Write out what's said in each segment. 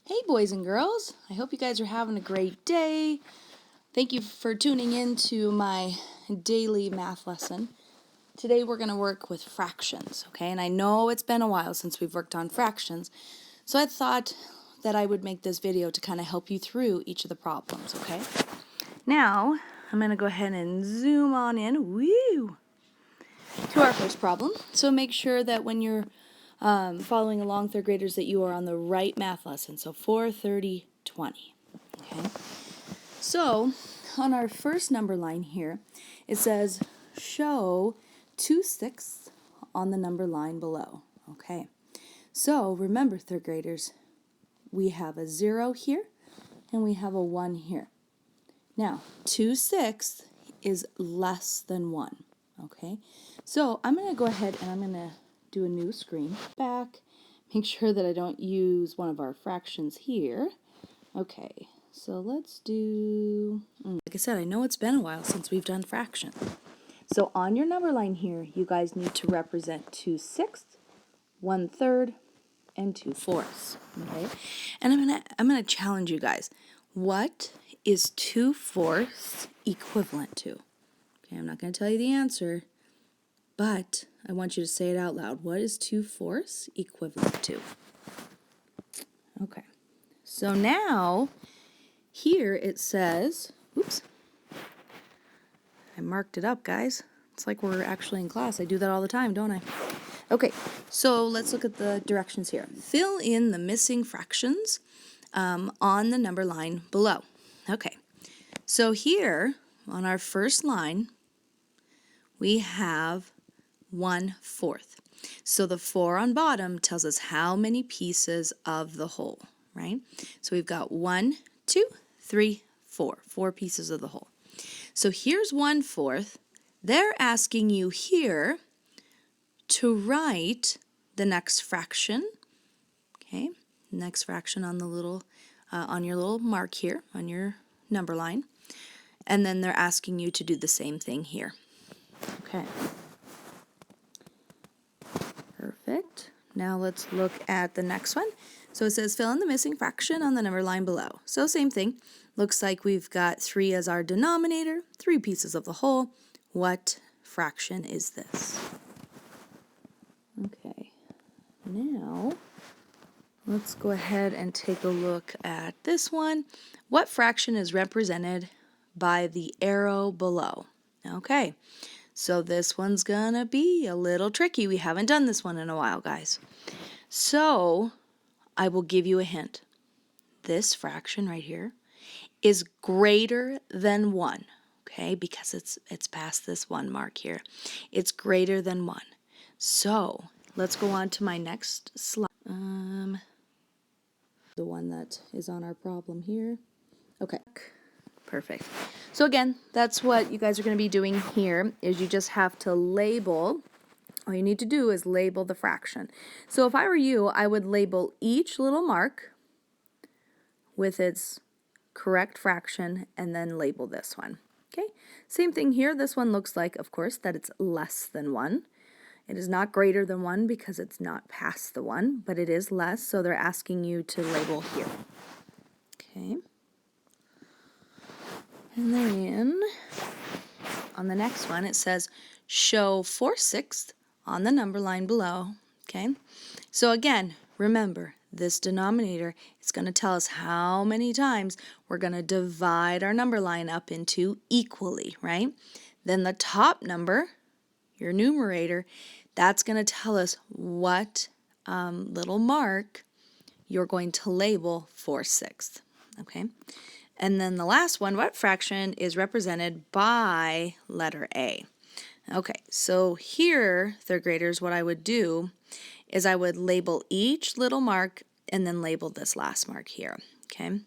Hey boys and girls, I hope you guys are having a great day. Thank you for tuning in to my daily math lesson. Today we're going to work with fractions, okay? And I know it's been a while since we've worked on fractions, so I thought that I would make this video to kind of help you through each of the problems, okay? Now, I'm going to go ahead and zoom on in, to our first problem. So make sure that when you're following along, third graders, that you are on the right math lesson. So 4, 30, 20. Okay. So on our first number line here, it says show 2/6 on the number line below. Okay. So remember, third graders, we have a 0 here and we have a 1 here. Now 2/6 is less than 1. Okay. So I'm going to go ahead and I'm going to do a new screen. Back, make sure that I don't use one of our fractions here. Okay, so let's do, like I said, I know it's been a while since we've done fractions. So on your number line here, you guys need to represent 2/6, 1/3, and 2/4. Okay, and I'm gonna challenge you guys. What is 2/4 equivalent to? Okay, I'm not gonna tell you the answer, but I want you to say it out loud. What is 2/4 equivalent to? Okay. So now, here it says, oops, I marked it up, guys. It's like we're actually in class. I do that all the time, don't I? Okay, so let's look at the directions here. Fill in the missing fractions on the number line below. Okay, so here on our first line, we have 1/4. So the 4 on bottom tells us how many pieces of the whole, right? So we've got 1, 2, 3, 4. 4 pieces of the whole. So here's 1/4. They're asking you here to write the next fraction. Okay, next fraction on the little, on your little mark here on your number line, and then they're asking you to do the same thing here. Okay. Perfect. Now let's look at the next one. So it says fill in the missing fraction on the number line below. So same thing. Looks like we've got 3 as our denominator, 3 pieces of the whole. What fraction is this? Okay. Now let's go ahead and take a look at this one. What fraction is represented by the arrow below? Okay. So this one's gonna be a little tricky. We haven't done this one in a while, guys. So I will give you a hint. This fraction right here is greater than 1, okay? Because it's past this 1 mark here. It's greater than 1. So let's go on to my next slide. The one that is on our problem here. Okay. Perfect. So again, that's what you guys are going to be doing here, is you just have to label. All you need to do is label the fraction. So if I were you, I would label each little mark with its correct fraction and then label this one. Okay, same thing here. This one looks like, of course, that it's less than 1. It is not greater than 1 because it's not past the 1, but it is less, so they're asking you to label here. Okay. And then on the next one, it says show 4/6 on the number line below. Okay, so again, remember this denominator is going to tell us how many times we're going to divide our number line up into equally, right? Then the top number, your numerator, that's going to tell us what little mark you're going to label 4/6. Okay. And then the last one, what fraction is represented by letter A? Okay, so here, third graders, what I would do is I would label each little mark and then label this last mark here. Okay,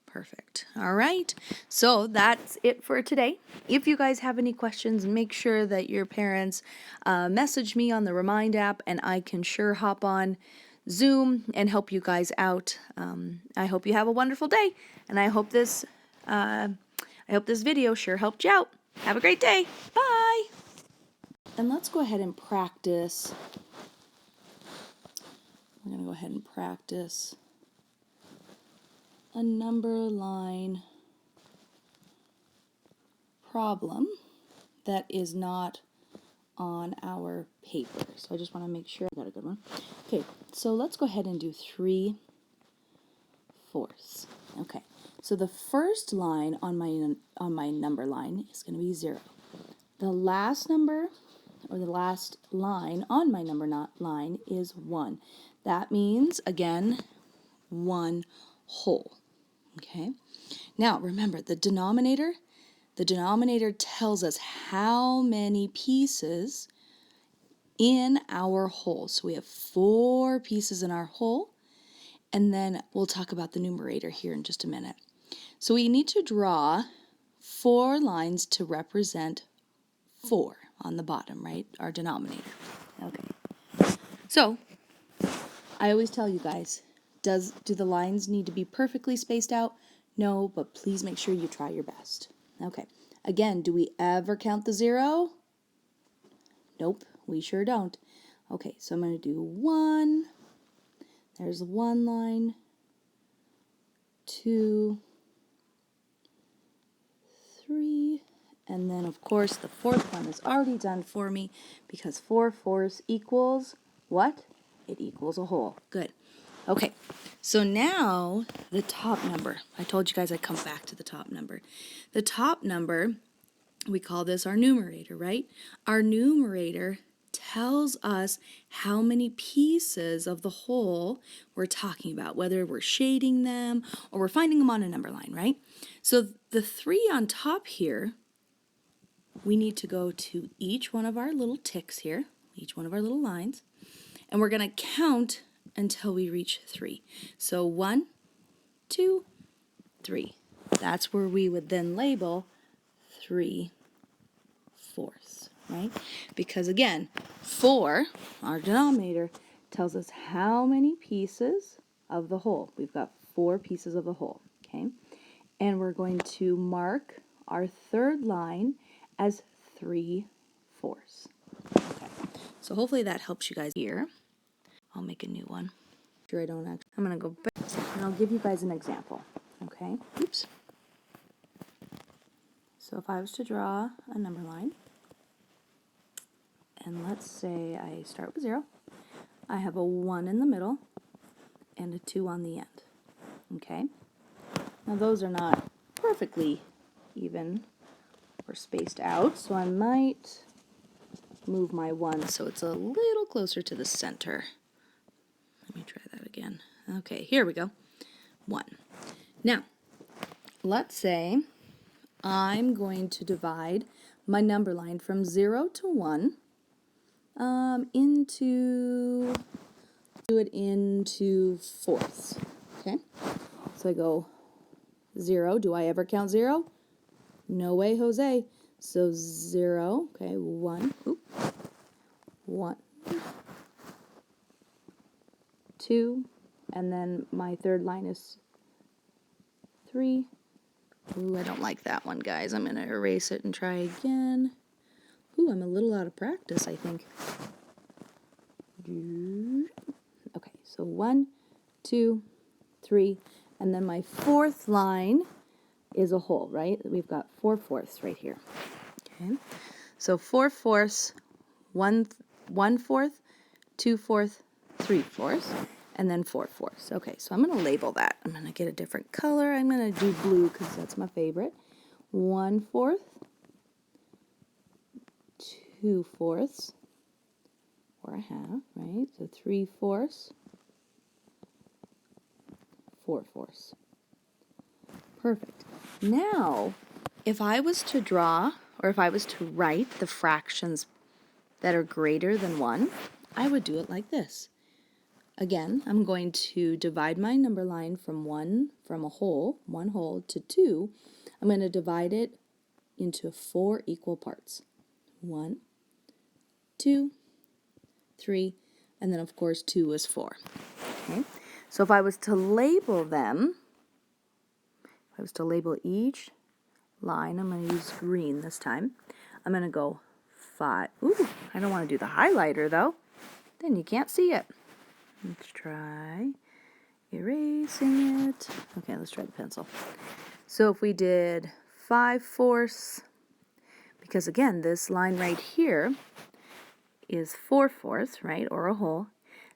perfect. All right, so that's it for today. If you guys have any questions, make sure that your parents message me on the Remind app, and I can sure hop on Zoom and help you guys out. I hope you have a wonderful day, and I hope this video sure helped you out. Have a great day. Bye. And let's go ahead and practice. We're going to go ahead and practice a number line problem that is not on our paper. So I just want to make sure I got a good one. Okay, so let's go ahead and do 3/4. Okay, so the first line on my number line is going to be 0. The last number, or the last line on my number line is 1. That means, again, 1 whole. Okay, now remember the denominator tells us how many pieces in our whole. So we have 4 pieces in our whole, and then we'll talk about the numerator here in just a minute. So we need to draw 4 lines to represent 4 on the bottom, right? Our denominator. Okay. So I always tell you guys, do the lines need to be perfectly spaced out? No, but please make sure you try your best. Okay. Again, do we ever count the 0? Nope, we sure don't. Okay, so I'm going to do 1. There's 1 line. 2, 3, and then of course the 4th one is already done for me because 4/4 equals what? It equals a whole. Good. Okay, so now the top number. I told you guys I'd come back to the top number. The top number, we call this our numerator, right? Our numerator tells us how many pieces of the whole we're talking about, whether we're shading them or we're finding them on a number line, right? So the 3 on top here, we need to go to each one of our little ticks here, each one of our little lines, and we're going to count until we reach 3. So 1, 2, 3. That's where we would then label 3/4, right? Because again, 4, our denominator, tells us how many pieces of the whole. We've got 4 pieces of the whole, okay? And we're going to mark our 3rd line as 3/4. Okay, so hopefully that helps you guys here. I'll make a new one. Sure, I don't actually. I'm going to go back and I'll give you guys an example, okay? Oops. So if I was to draw a number line, and let's say I start with 0, I have a 1 in the middle and a 2 on the end, okay? Now those are not perfectly even or spaced out, so I might move my 1 so it's a little closer to the center. Let me try that again. Okay, here we go. 1. Now, let's say I'm going to divide my number line from 0 to 1 do it into fourths, okay? So I go 0. Do I ever count 0? No way, Jose. So 0, okay, 1, 1, 2, and then my 3rd line is 3. Ooh, I don't like that one, guys. I'm going to erase it and try again. Ooh, I'm a little out of practice, I think. Okay, so 1, 2, 3, and then my 4th line is a whole, right? We've got 4/4 right here. Okay, so 4/4, 1/4, 2/4, 3/4, and then 4/4. Okay, so I'm going to label that. I'm going to get a different color. I'm going to do blue because that's my favorite. 1/4, 2/4, or a half, right? So 3/4, 4/4. Perfect. Now, if I was to draw, or if I was to write the fractions that are greater than 1, I would do it like this. Again, I'm going to divide my number line from one whole to 2. I'm going to divide it into 4 equal parts. 1, 2, 3, and then of course 2 is 4. Okay? So if I was to label them, if I was to label each line, I'm going to use green this time. I'm going to go 5. Ooh, I don't want to do the highlighter though. Then you can't see it. Let's try erase. erasing it. Okay, let's try the pencil. So if we did 5/4, because again, this line right here is 4/4, right, or a whole.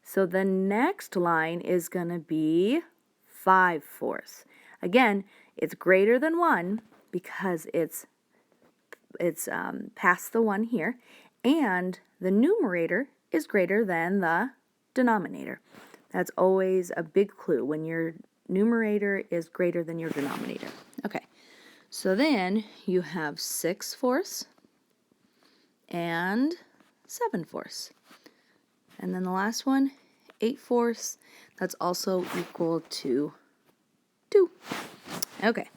So the next line is going to be 5/4. Again, it's greater than 1 because it's past the 1 here, and the numerator is greater than the denominator. That's always a big clue when your numerator is greater than your denominator. Okay, so then you have 6/4 and 7/4. And then the last one, 8/4, that's also equal to 2. Okay,